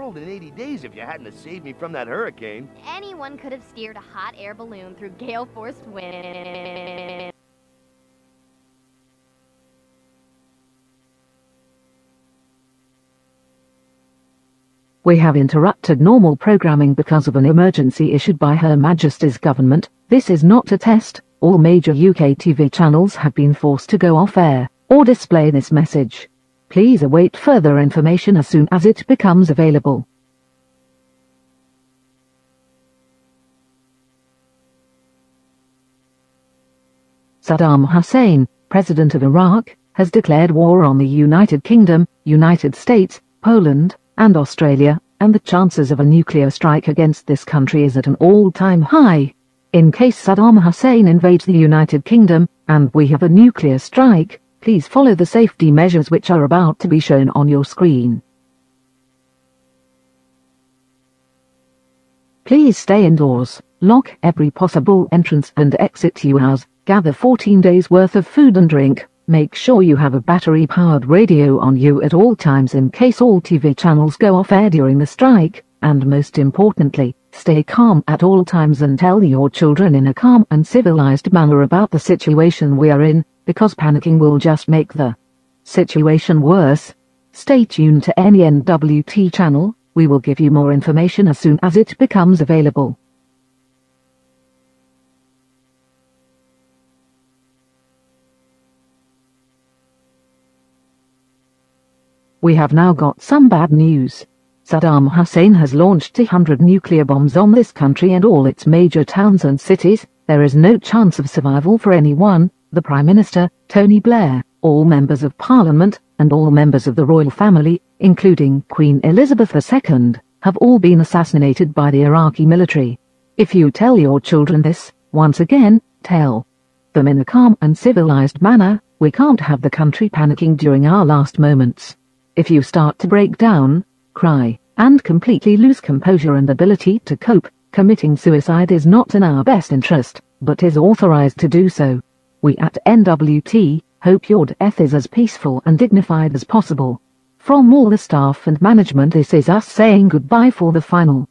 world in 80 days if you hadn't have saved me from that hurricane. Anyone could have steered a hot air balloon through gale-force wind. We have interrupted normal programming because of an emergency issued by Her Majesty's government. This is not a test. All major UK TV channels have been forced to go off air or display this message. Please await further information as soon as it becomes available. Saddam Hussein, President of Iraq, has declared war on the United Kingdom, United States, Poland, and Australia, and the chances of a nuclear strike against this country is at an all-time high. In case Saddam Hussein invades the United Kingdom, and we have a nuclear strike, please follow the safety measures which are about to be shown on your screen. Please stay indoors, lock every possible entrance and exit you house, gather 14 days worth of food and drink, make sure you have a battery-powered radio on you at all times in case all TV channels go off air during the strike, and most importantly, stay calm at all times and tell your children in a calm and civilized manner about the situation we are in, because panicking will just make the situation worse. Stay tuned to any NWT channel. We will give you more information as soon as it becomes available. We have now got some bad news. Saddam Hussein has launched 200 nuclear bombs on this country and all its major towns and cities. There is no chance of survival for anyone. The Prime Minister, Tony Blair, all members of Parliament, and all members of the royal family, including Queen Elizabeth II, have all been assassinated by the Iraqi military. If you tell your children this, once again, tell them in a calm and civilized manner. We can't have the country panicking during our last moments. If you start to break down, cry, and completely lose composure and ability to cope, committing suicide is not in our best interest, but is authorized to do so. We at NWT hope your death is as peaceful and dignified as possible. From all the staff and management, this is us saying goodbye for the final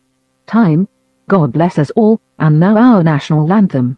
time. God bless us all, and now our national anthem.